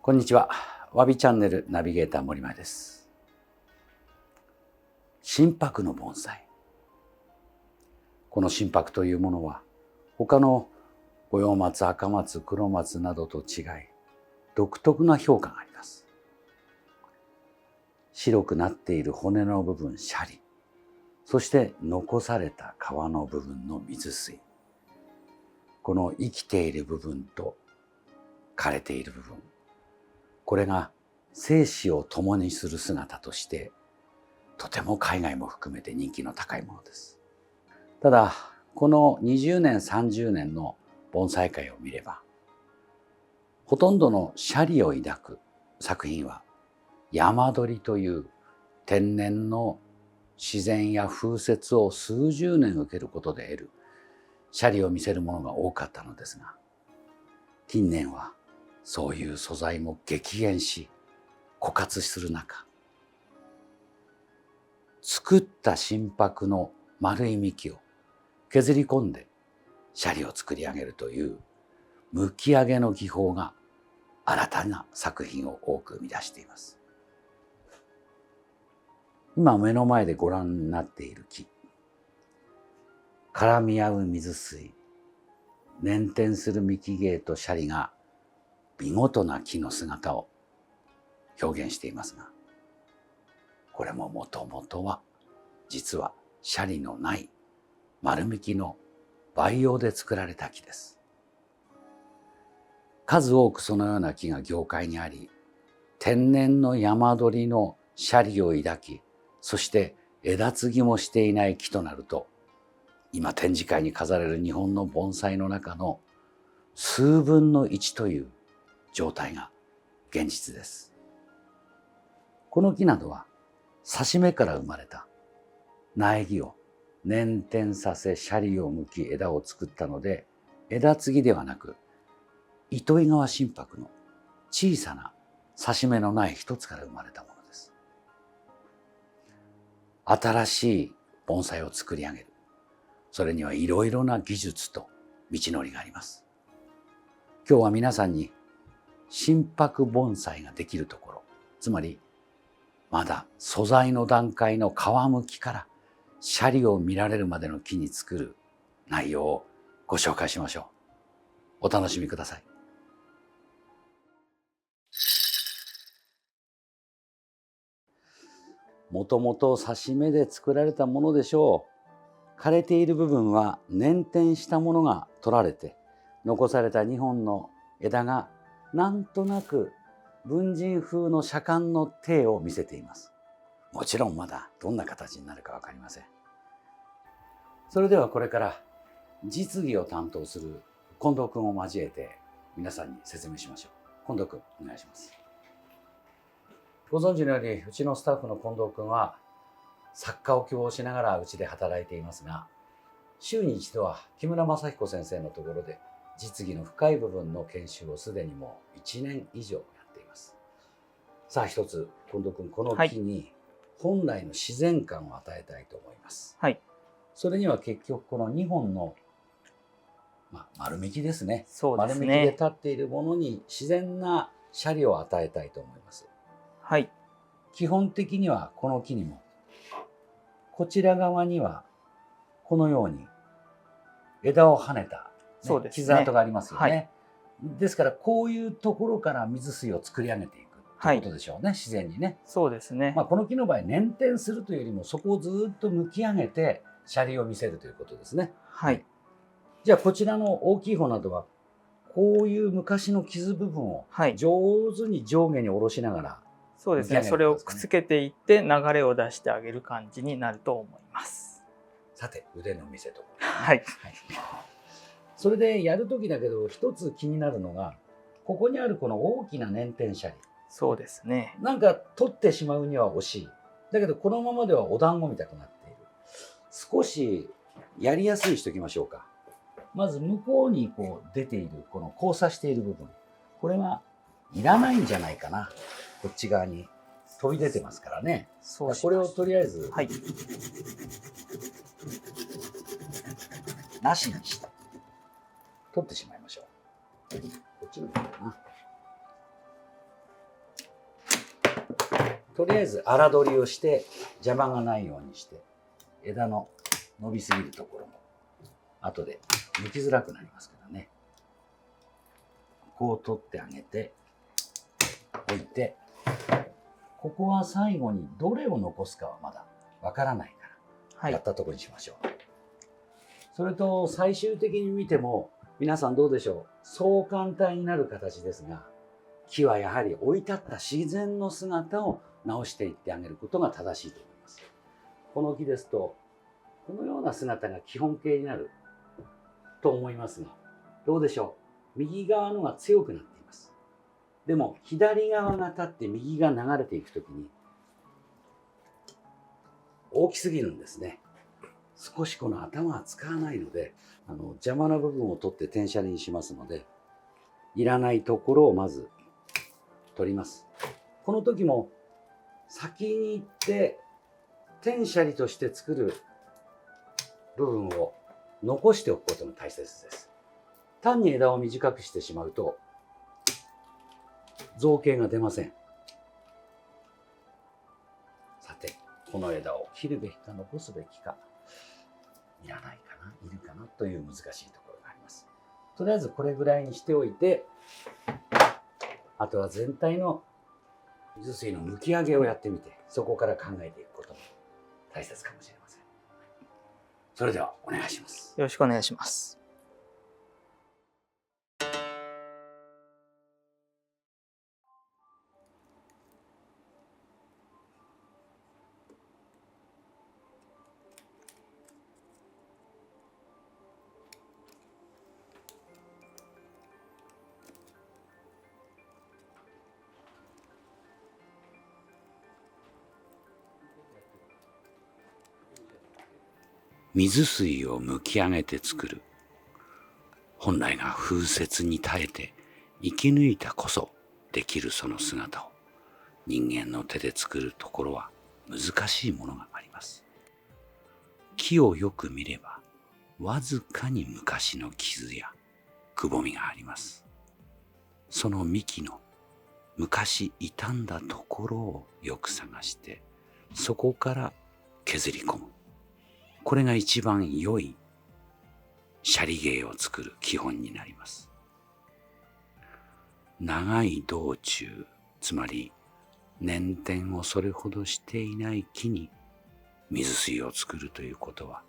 こんにちは。わびチャンネルナビゲーター森前です。心拍の盆栽。この心拍というものは他の五葉松、赤松、黒松などと違い独特な評価があります。白くなっている骨の部分、シャリ、そして残された皮の部分の水水。この生きている部分と枯れている部分、これが生死を共にする姿としてとても海外も含めて人気の高いものです。ただこの20年30年の盆栽界を見れば、ほとんどのシャリを抱く作品は山鳥という天然の自然や風雪を数十年受けることで得るシャリを見せるものが多かったのですが、近年はそういう素材も激減し枯渇する中、作った心拍の丸い幹を削り込んでシャリを作り上げるというむき上げの技法が新たな作品を多く生み出しています。今目の前でご覧になっている木、絡み合う水水、捻転する幹芸とシャリが見事な木の姿を表現していますが、これももともとは実はシャリのない丸幹の培養で作られた木です。数多くそのような木が業界にあり、天然の山鳥のシャリを抱き、そして枝継ぎもしていない木となると、今展示会に飾られる日本の盆栽の中の数分の1という状態が現実です。この木などは挿し目から生まれた苗木を捻転させシャリを剥き枝を作ったので、枝継ぎではなく糸魚川心拍の小さな挿し目のない一つから生まれたものです。新しい盆栽を作り上げる、それにはいろいろな技術と道のりがあります。今日は皆さんに心拍盆栽ができるところ、つまりまだ素材の段階の皮むきからシャリを見られるまでの木に作る内容をご紹介しましょう。お楽しみください。もともと挿し目で作られたものでしょう。枯れている部分は捻転したものが取られて、残された2本の枝がなんとなく文人風の左官の体を見せています。もちろんまだどんな形になるか分かりません。それではこれから実技を担当する近藤君を交えて皆さんに説明しましょう。近藤君、お願いします。ご存知のように、うちのスタッフの近藤君は作家を希望しながらうちで働いていますが、週に一度は木村正彦先生のところで実技の深い部分の研修をすでにもう1年以上やっています。さあ一つ、近藤君、この木に本来の自然感を与えたいと思います。はい。それには結局この2本の、丸幹ですね。そうですね。丸幹で立っているものに自然なシャリを与えたいと思います。はい。基本的にはこの木にもこちら側にはこのように枝を跳ねた、そうですね、傷跡がありますよね。はい、ですからこういうところから水水を作り上げていくということでしょうね、自然にね。そうですね。この木の場合捻転するというよりもそこをずっと剥き上げてシャリを見せるということですね。はい。じゃあこちらの大きい方などはこういう昔の傷部分を上手に上下に下ろしながら、そうですね。それをくっつけていって流れを出してあげる感じになると思います。さて腕の見せ所、はい。それでやる時だけど一つ気になるのが、ここにあるこの大きな捻転シャリ。そうですね。なんか取ってしまうには惜しい。だけどこのままではお団子みたくなっている。少しやりやすいしておきましょうか。まず向こうにこう出ているこの交差している部分、これはいらないんじゃないかな。こっち側に飛び出てますからね。これをとりあえず、はい、なしにして取ってしまいましょう。こっちの方かな。とりあえず荒取りをして邪魔がないようにして、枝の伸びすぎるところも後で抜きづらくなりますからね。こう取ってあげておいて、ここは最後にどれを残すかはまだわからないから、やったところにしましょう。それと最終的に見ても皆さんどうでしょう。そう簡単になる形ですが、木はやはり置いてあった自然の姿を直していってあげることが正しいと思います。この木ですとこのような姿が基本形になると思いますが、どうでしょう。右側のが強くなっています。でも左側が立って右が流れていくときに大きすぎるんですね。少しこの頭は使わないので、邪魔な部分を取って転写にしますので、いらないところをまず取ります。この時も先に行って転写理として作る部分を残しておくことが大切です。単に枝を短くしてしまうと造形が出ません。さて、この枝を切るべきか残すべきか、いらないかな、いるかなという難しいところがあります。とりあえずこれぐらいにしておいて、あとは全体の水水の剥き上げをやってみて、そこから考えていくことも大切かもしれません。それではお願いします。よろしくお願いします。水水を剥き上げて作る。本来が風雪に耐えて生き抜いたこそできるその姿を、人間の手で作るところは難しいものがあります。木をよく見ればわずかに昔の傷やくぼみがあります。その幹の昔傷んだところをよく探して、そこから削り込む。これが一番良い舎利芸を作る基本になります。長い道中、つまり捻転をそれほどしていない木に水水を作るということは、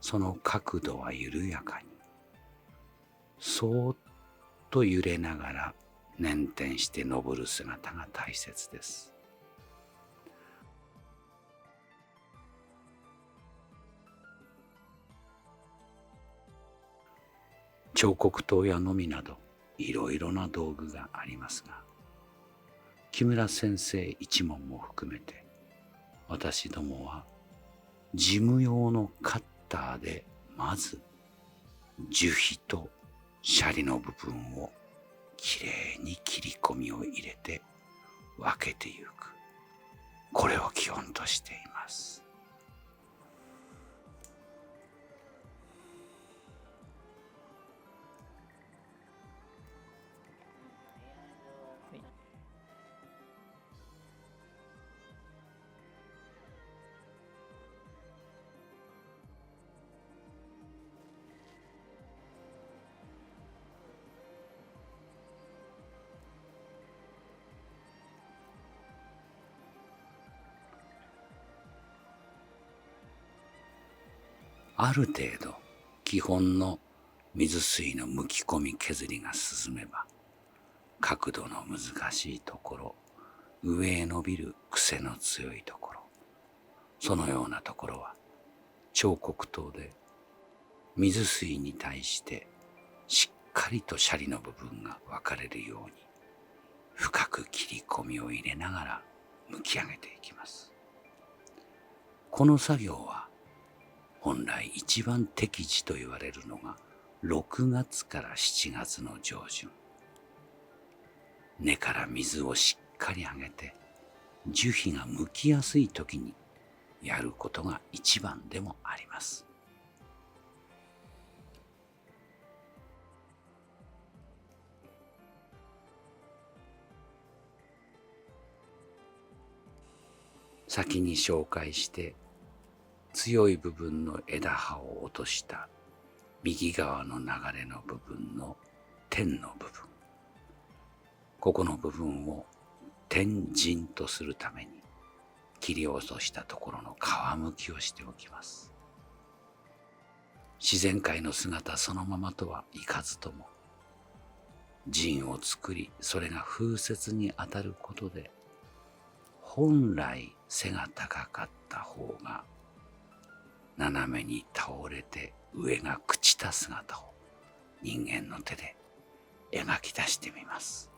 その角度は緩やかに、そーっと揺れながら捻転して登る姿が大切です。彫刻刀やのみなどいろいろな道具がありますが、木村先生一門も含めて私どもは事務用のカッターでまず樹皮と舎利の部分をきれいに切り込みを入れて分けてゆく。これを基本としています。ある程度基本の水水の剥き込み削りが進めば、角度の難しいところ、上へ伸びる癖の強いところ、そのようなところは彫刻刀で水水に対してしっかりと舎利の部分が分かれるように深く切り込みを入れながら剥き上げていきます。この作業は本来一番適時と言われるのが6月から7月の上旬。根から水をしっかりあげて樹皮が剥きやすい時にやることが一番でもあります。先に紹介して強い部分の枝葉を落とした右側の流れの部分の点の部分、ここの部分を点陣とするために切り落としたところの皮むきをしておきます。自然界の姿そのままとはいかずとも、陣を作りそれが風雪に当たることで、本来背が高かった方が斜めに倒れて上が朽ちた姿を人間の手で描き出してみます。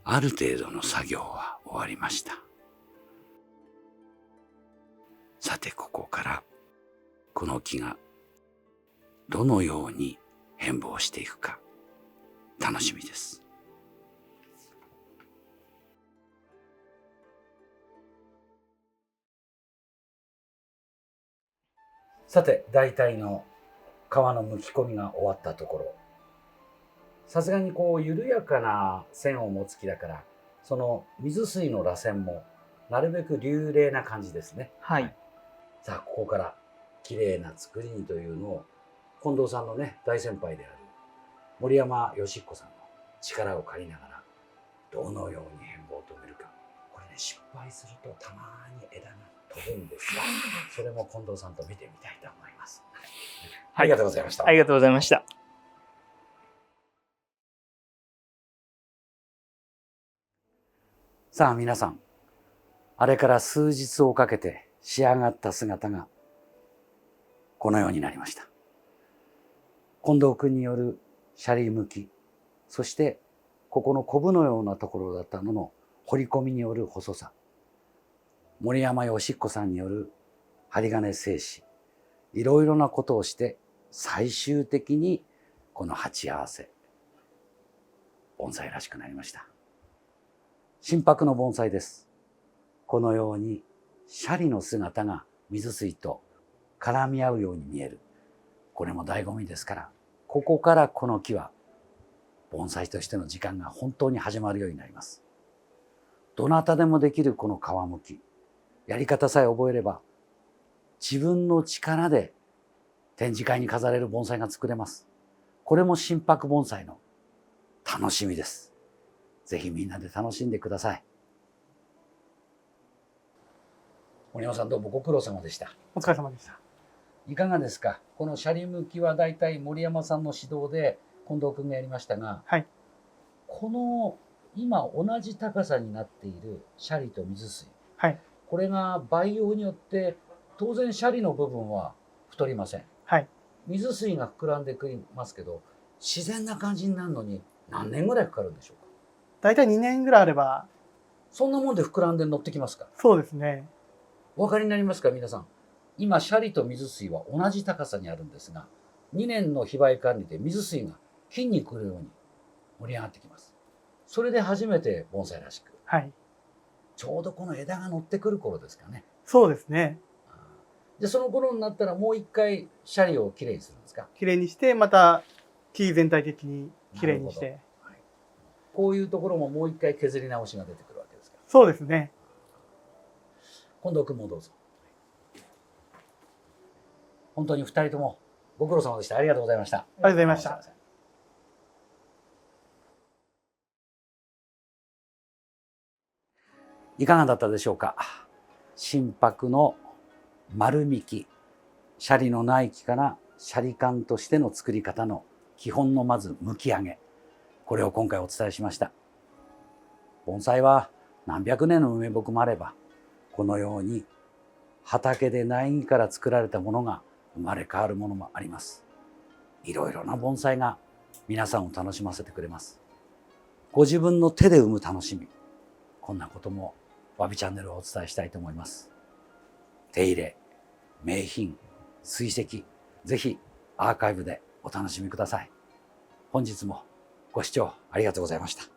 ある程度の作業は終わりました。さてここからこの木がどのように変貌していくか楽しみです。さて大体の皮の剥き込みが終わったところ、さすがにこう緩やかな線を持つ木だから、その水水の螺旋もなるべく流麗な感じですね。はい。さあここから綺麗な作りにというのを近藤さんのね大先輩である森山義彦さんの力を借りながらどのように変貌を遂げるか。これね失敗するとたまに枝が飛ぶんですが、それも近藤さんと見てみたいと思います。ありがとうございました。ありがとうございました。さあ皆さん、あれから数日をかけて仕上がった姿がこのようになりました。近藤君によるシャリ剥き、そしてここのコブのようなところだったのの彫り込みによる細さ、森山義彦さんによる針金製糸、いろいろなことをして最終的にこの鉢合わせ、盆栽らしくなりました。真柏の盆栽です。このようにシャリの姿が水水と絡み合うように見える。これも醍醐味ですから、ここからこの木は盆栽としての時間が本当に始まるようになります。どなたでもできるこの皮むき、やり方さえ覚えれば自分の力で展示会に飾れる盆栽が作れます。これも真柏盆栽の楽しみです。ぜひみんなで楽しんでください。森山さんどうもご苦労様でした。お疲れ様でした。いかがですか。このシャリむきはだいたい森山さんの指導で近藤君がやりましたが、はい、この今同じ高さになっているシャリと水水、はい、これが培養によって当然シャリの部分は太りません。はい、水水が膨らんでくりますけど、自然な感じになるのに何年ぐらいかかるんでしょうか。だいたい2年ぐらいあれば。そんなもんで膨らんで乗ってきますか。そうですね。お分かりになりますか皆さん。今シャリと水水は同じ高さにあるんですが、2年の肥培管理で水水が筋肉のように盛り上がってきます。それで初めて盆栽らしく、はい、ちょうどこの枝が乗ってくる頃ですかね。そうですね。でその頃になったらもう一回シャリをきれいにするんですか。きれいにしてまた木全体的にきれいにして、はい、こういうところももう一回削り直しが出てくるわけですか。そうですね。近藤君もどうぞ。本当に2人ともご苦労様でした。ありがとうございました。ありがとうございました。いかがだったでしょうか。真柏の丸みき、シャリのない木からシャリ管としての作り方の基本のまず剥き上げ、これを今回お伝えしました。盆栽は何百年の梅木もあれば、このように畑で苗木から作られたものが生まれ変わるものもあります。いろいろな盆栽が皆さんを楽しませてくれます。ご自分の手で生む楽しみ、こんなこともわびチャンネルをお伝えしたいと思います。手入れ、名品、水石、ぜひアーカイブでお楽しみください。本日もご視聴ありがとうございました。